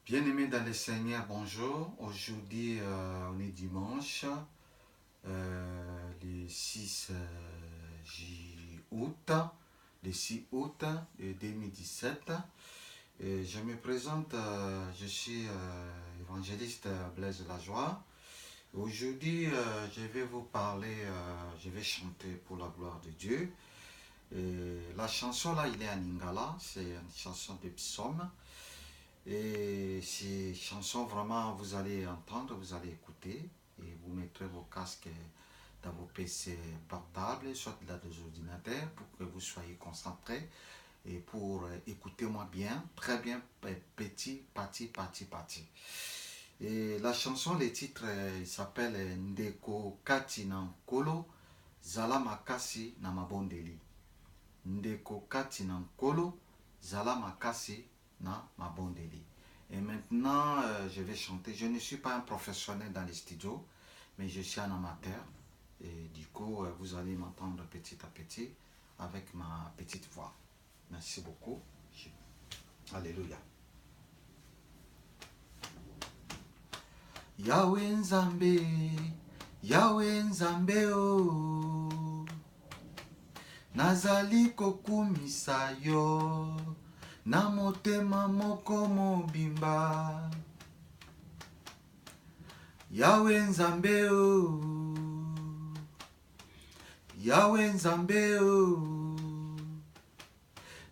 Bien-aimés dans le Seigneur, bonjour. Aujourd'hui, on est dimanche, le 6 août, le 6 août 2017. Et je me présente, je suis évangéliste Blaise Lajoie. Aujourd'hui, je vais vous parler, je vais chanter pour la gloire de Dieu. Et la chanson là, il est en lingala, c'est une chanson de psaume. Et ces chansons, vraiment, vous allez entendre, vous allez écouter et vous mettrez vos casques dans vos PC portables, soit dans des ordinateurs, pour que vous soyez concentrés et pour écouter moi bien, très bien, petit, parti. Et la chanson, le titre, il s'appelle Ndeko Kati Nankolo, Zala Makasi Namabondeli. Ndeko Kati Nankolo, Zala Makasi na Mabondeli. Et maintenant, je vais chanter. Je ne suis pas un professionnel dans les studios, mais je suis un amateur. Et du coup, vous allez m'entendre petit à petit avec ma petite voix. Merci beaucoup. Alléluia. Yahweh Nzambe, Yahweh Nzambe oh. Nazali kokumisa yo na motema moko mobimba. Yahweh Nzambe oh, Yahweh Nzambe oh,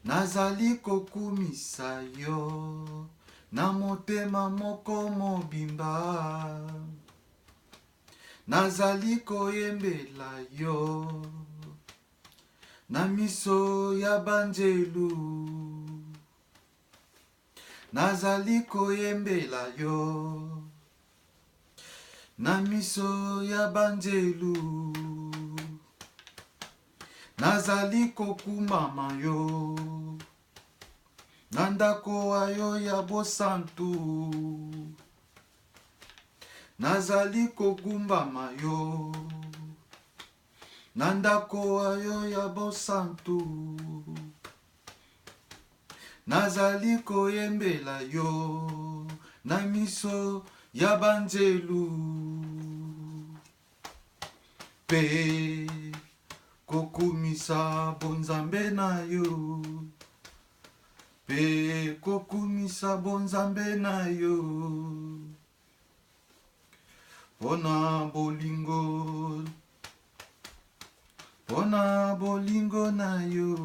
nazali kokumisa yo na motema moko mobimba. Nazali koyembela yo na miso ya banjelu. Nazali koyembela yo na miso ya banjelu. Nazali kokumama yo na ndako ayo ya bosantu. Nazali kogumbama yo na ndako ayo ya bosantu. Nazali koyembela yo na miso ya banjelu. Pe kokumisa bonzambe na yo. Pe kokumisa bonzambe na yo. Pona bolingo, pona bolingo na yo.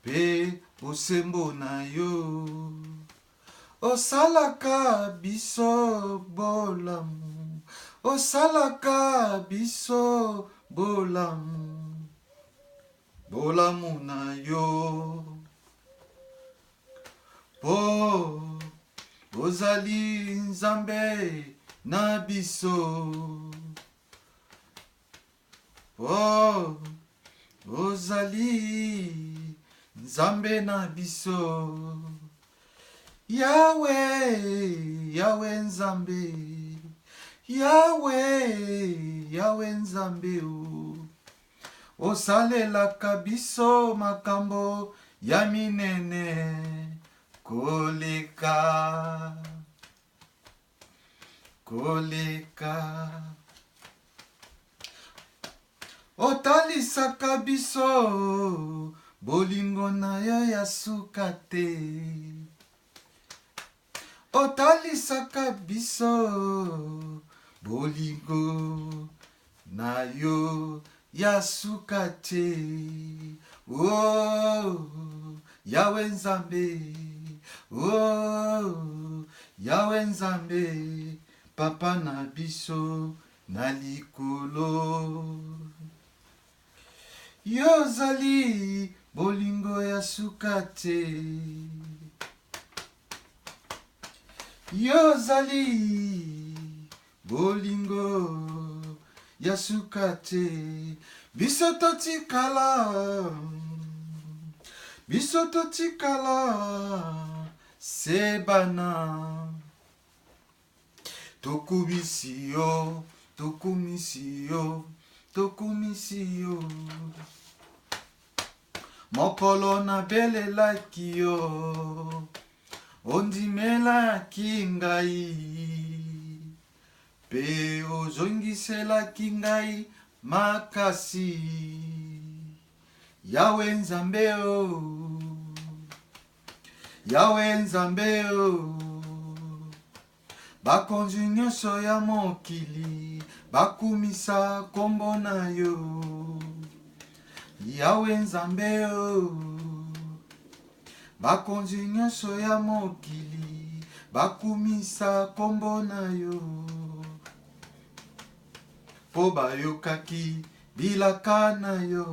Pe osembo na yo. Osalaka biso bolamu. Osalaka biso bolamu. Bolamu na yo. Po ozali Nzambe na biso. Po ozali Nzambe na biso. Yahweh, Yahweh Nzambe. Yahweh, Yahweh Nzambe o. Osalelaka biso makambo ya minene koleka. Koleka. Otalisaka biso bolingo na yo ya suka te. Otalisaka biso bolingo na yo ya suka te. Oh, Yahweh Nzambe. Oh, Yahweh Nzambe. Papa na biso na likolo. Yozali bolingo ya suka te. Yozali bolingo ya suka te. Biso totikala. Biso totikala. Sebana. Tokumisi yo. Tokumisi yo. Tokumisi yo. Mokolo na belelaki yo. ondimelaki ngai mpe ozongiselaki ngai makasi. Yawe Nzambe o, Yawe Nzambe o, bakonzi nyonso ya mokili bakumisa kombo na yo. Yawe Nzambe o, bakonzi nyonso ya mokili bakumisa kombo na yo. Po bayokaki bilaka na yo,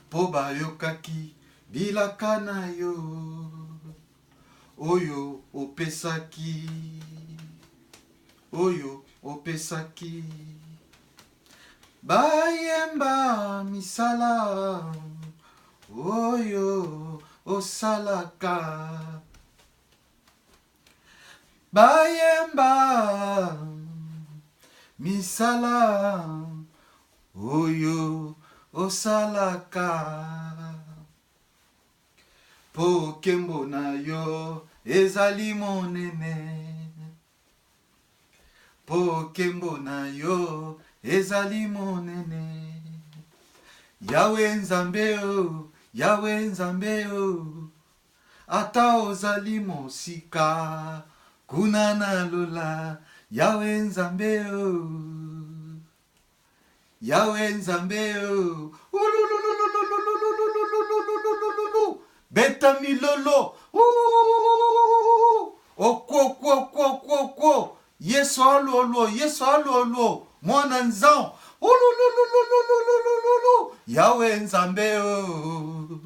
po bayokaki bilaka na yo, oyo opesaki, oyo opesaki. Bayemba misala oyo osalaka, bayemba misala oyo osalaka. Po kembo na yo ezali monene, po kembo na yo ezali monene. Yawe Nzambe o, Yawe Nzambe o, ata ozali mosika kuna na lola. Yawe Nzambe o, Yawe Nzambe o, beta milolo, okwo, Yesu alolo, Yesu alolo, mwana nzan, Yawe Nzambe o,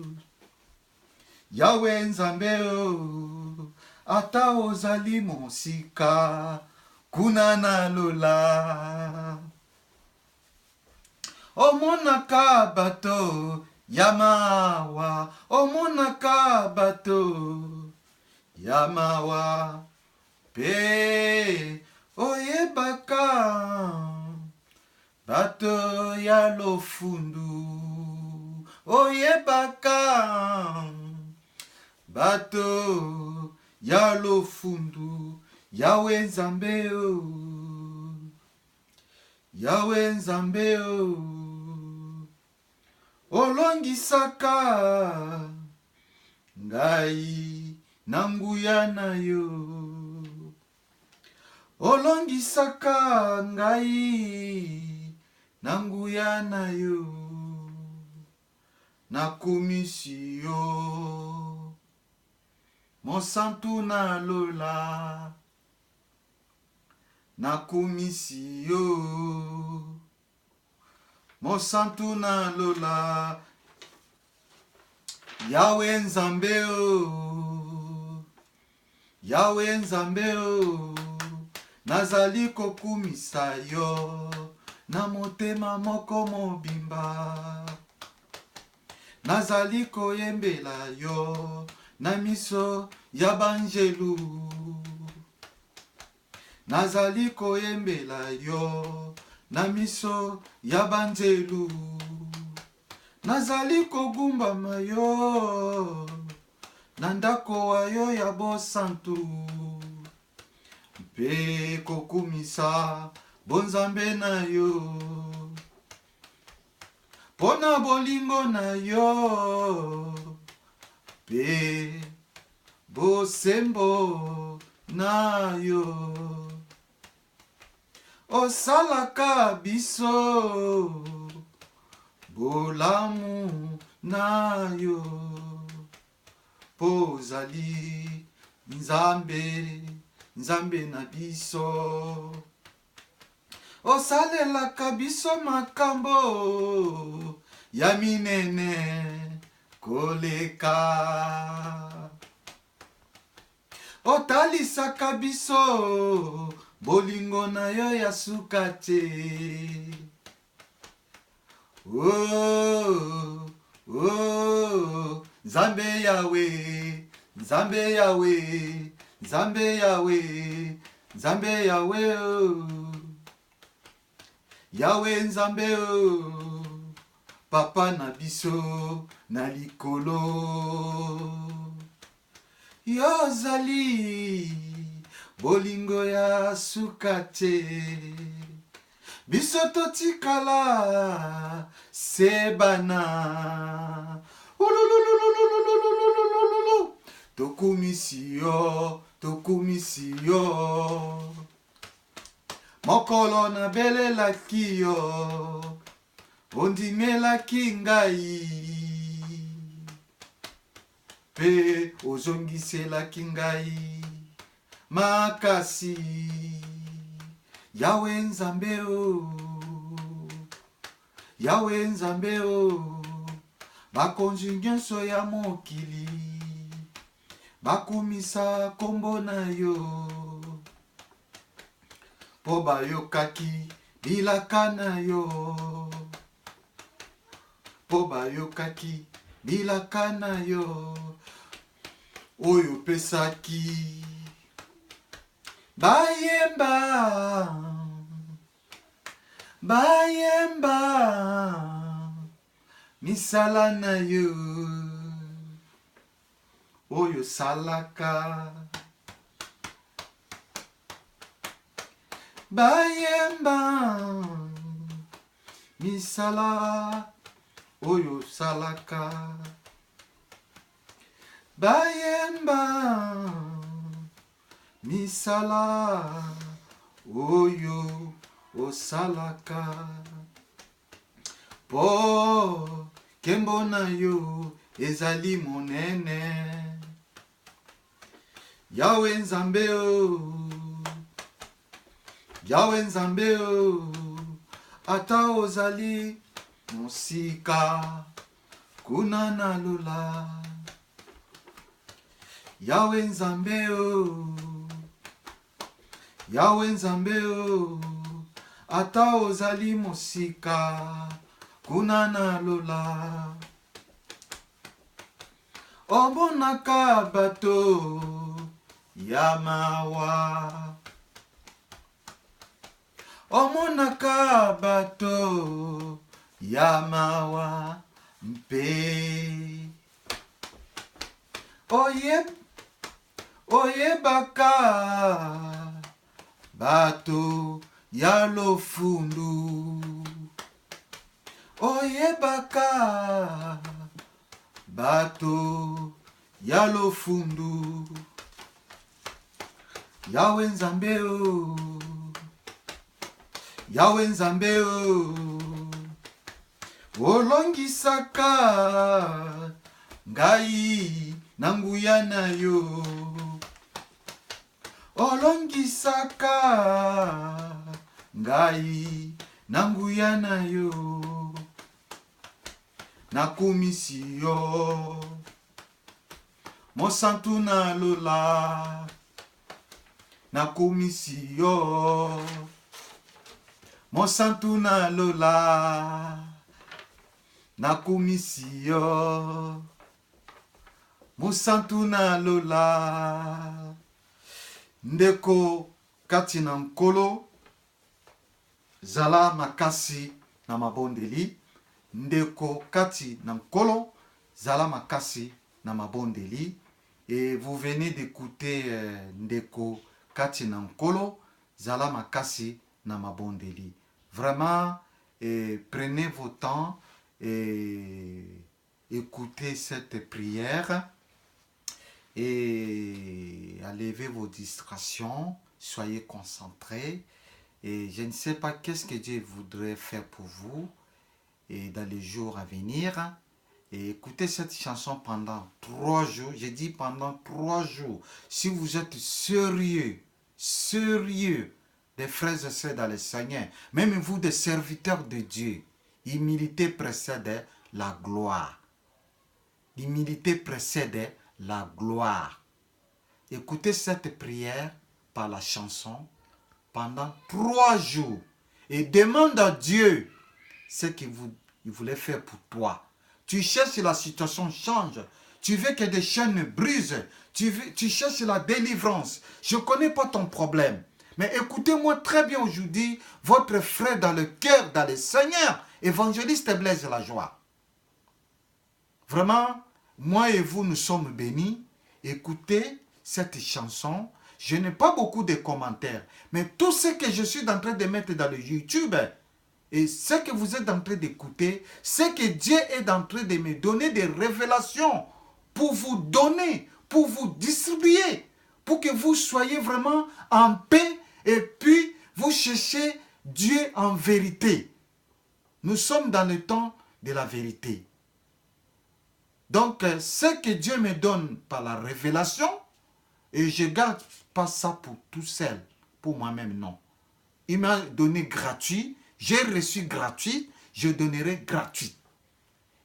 Yawe Nzambe o, ata ozali mosika kuna na lola. Omonaka bato yamawa, omonaka bato yamawa, pe oyebaka bato ya lofundu, oyebaka bato ya lofundu. Yawe Nzambe o, Yawe Nzambe o, olongisaka ngai na nguya na yo, olongisaka ngai na nguya na yo, nakumisi yo mosantu na lola, nakumisi yo mosantu na lola. Yawe Nzambe o, Yawe Nzambe o, nazali kokumisa yo na motema moko mobimba, nazali koyembela yo na miso ya banjelu, nazali koyembela yo na miso ya banjelu, nazali kogumbama yo na ndako wa yo ya bosantu, mpe kokumisa bonzambe na yo, pona bolingo na yo, mpe bosembo na yo. Osalaka biso bolamu na yo, po ozali Nzambe, Nzambe na biso. Osalelaka biso makambo ya minene koleka, otalisaka biso bolingo na yo ya suka te. Oh, oh, Nzambe Yawe, Nzambe Yawe, Nzambe Yawe, Nzambe Yawe oh. Yawe Nzambe oh. Papa na biso na likolo, Yozali bolingo ya sukate biso totikala sebana ulululululululululu tokumisi yo mokolo na belelaki yo ondimelaki ngai pe ozongiselaki ngai makasi Yawe Nzambe o Yawe Nzambe o bakonzi nyonso ya mokili bakumisa kombo na yo po bayokaki bilaka na yo po bayokaki bilaka na yo oyo pesaki bayemba misala na yo oyo salaka bayemba misala oyo salaka bayemba misala oyo osalaka po kembo na yo ezali monene Yawe Nzambe o Yawe Nzambe o ata ozali mosika kuna na lola Yawe Nzambe o Yawe Nzambe o ata ozali mosika kuna na lola omonaka bato ya mawa omonaka bato ya mawa mpe oyebaka bato ya lofundu oyebaka bato ya lofundu Yawe Nzambe o Yawe Nzambe o olongisaka ngai na nguya na yo olongisaka ngai na nguya na yo nakumisi yo mosantu na lola nakumisi yo mosantu na lola nakumisi yo mosantu na lola ndeko kati na nkolo zala makasi na mabondeli ndeko kati na nkolo zala makasi na mabondeli et vous venez d'écouter ndeko kati na nkolo zala makasi na mabondeli. Vraiment prenez vos temps et écoutez cette prière et enlevez vos distractions, soyez concentrés et je ne sais pas qu'est-ce que Dieu voudrait faire pour vous et dans les jours à venir. Et écoutez cette chanson pendant 3 jours. J'ai dit pendant 3 jours. Si vous êtes sérieux, des frères et sœurs dans le Seigneur, même vous des serviteurs de Dieu, l'humilité précède la gloire. L'humilité précède la gloire. Écoutez cette prière par la chanson pendant 3 jours et demande à Dieu ce qu'il voulait faire pour toi. Tu cherches la situation change. Tu veux que des chaînes brisent. Tu cherches la délivrance. Je ne connais pas ton problème. Mais écoutez-moi très bien aujourd'hui, votre frère dans le cœur, dans le Seigneur, évangéliste Blaise Lajoie. Vraiment, moi et vous, nous sommes bénis. écoutez cette chanson. Je n'ai pas beaucoup de commentaires, mais tout ce que je suis en train de mettre dans le YouTube, et ce que vous êtes en train d'écouter, c'est que Dieu est en train de me donner des révélations pour vous donner, pour vous distribuer, pour que vous soyez vraiment en paix et puis vous cherchez Dieu en vérité. Nous sommes dans le temps de la vérité. Donc, ce que Dieu me donne par la révélation, et je ne garde pas ça pour tout seul, pour moi-même, non. Il m'a donné gratuit, j'ai reçu gratuit, je donnerai gratuit.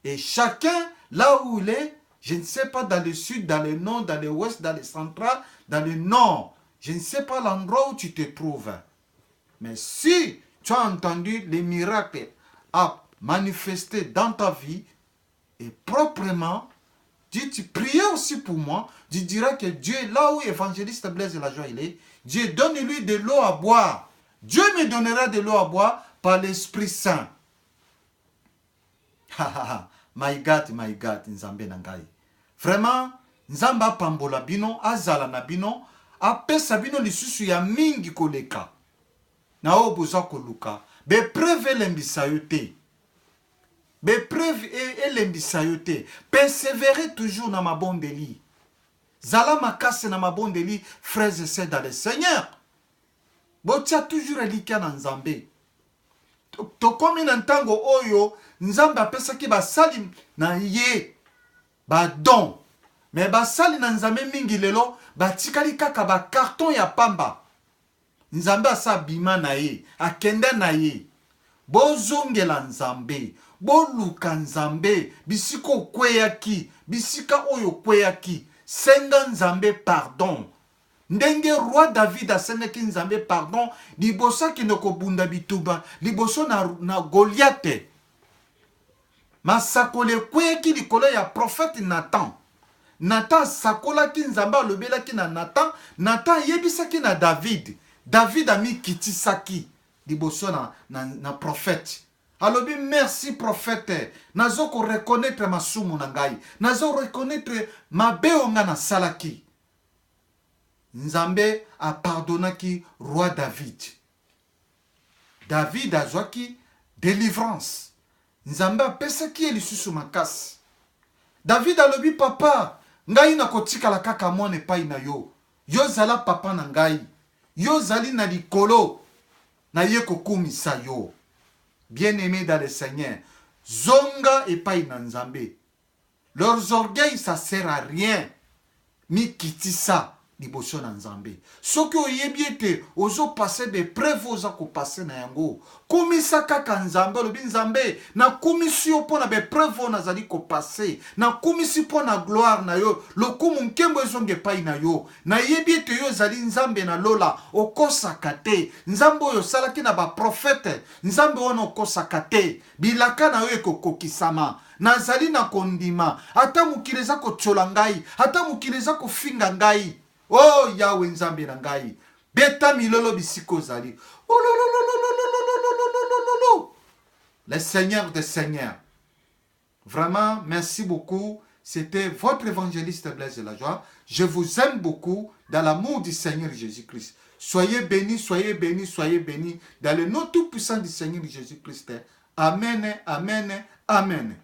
Et chacun, là où il est, je ne sais pas dans le sud, dans le nord, dans l'ouest, dans le central, dans le nord, je ne sais pas l'endroit où tu te trouves. Mais si tu as entendu les miracles à manifester dans ta vie, et proprement, tu priais aussi pour moi, tu diras que Dieu, là où évangéliste Blaise Lajoie il est, Dieu donne-lui de l'eau à boire. Dieu me donnera de l'eau à boire par l'Esprit Saint. My God, Nzambe Nangai. Vraiment, Nzamba pambola bino, azala na bino, apesa bino lisusu ya mingi koleka. Na o boza koluka. Be preve lembisa yo te. Be preuve et lembisa yo te. Persévérez toujours dans ma bonne délit. Zala makase na ma bonne délit, frères et sœurs dans le Seigneur. Botia toujours elika na Nzambe. Tokomi na ntango oyo, Nzambe apesaki basali na ye, ba don. Mais basali na Nzambe mingi lelo, batikali kaka ba carton ya pamba. Nzambe asa bima na ye, akende na ye. Bozongela Nzambe. Boluka Nzambe, bisika okweyaki, bisika oyo kweyaki, senga Nzambe pardon. Ndenge roi David asengaki Nzambe pardon, liboso ki nokobunda bituba, liboso na Goliath. Masakole kweyaki likolo ya prophète Nathan. Nathan sakolaki Nzambe alobelaki na Nathan, Nathan yebisaki na David. David ami kitisaki liboso na prophète. Alobi merci prophète, nazo ko reconnaître masumu na ngai, nazo reconnaître mabeonga na salaki. Nzambe a pardonnaki roi David. David azwaki délivrance. Nzambe a pesaki elisusu makasi. David alobi papa, ngai na kotika la kaka mwana epai na yo. Yo zala papa na ngai. Yo zali na likolo na ye kokumisa yo. Bien-aimés dans le Seigneur, zonga epai na Nzambe. Leurs orgueils, ça sert à rien. Mi kitisa liboso na Nzambe. Soki oyebi ete ozo passer des preuves oza ko passer na yango. Komisa kaka Nzambe, lobi Nzambe, na komisi yo pona be preuve na zali ko passer. Na komisi pona gloire na yo, lokumu nkembo ezonge epai na yo. Na yebi ete yo zali Nzambe na lola, okosaka te. Nzambe oyo salaki na ba prophète, Nzambe wana okosaka te. Bilaka na yo ekokokisama. Nazali na kondima, ata mukili eza kotyola ngai, ata mukili eza kofinga ngai. Oh Yahweh Nzambe na ngai, beta milolo bisiko zali. Le Seigneur des Seigneurs. Vraiment, merci beaucoup. C'était votre évangéliste Blaise Lajoie. Je vous aime beaucoup dans l'amour du Seigneur Jésus-Christ. Soyez bénis, soyez bénis, soyez bénis dans le nom tout puissant du Seigneur Jésus-Christ. Amen, amen, amen.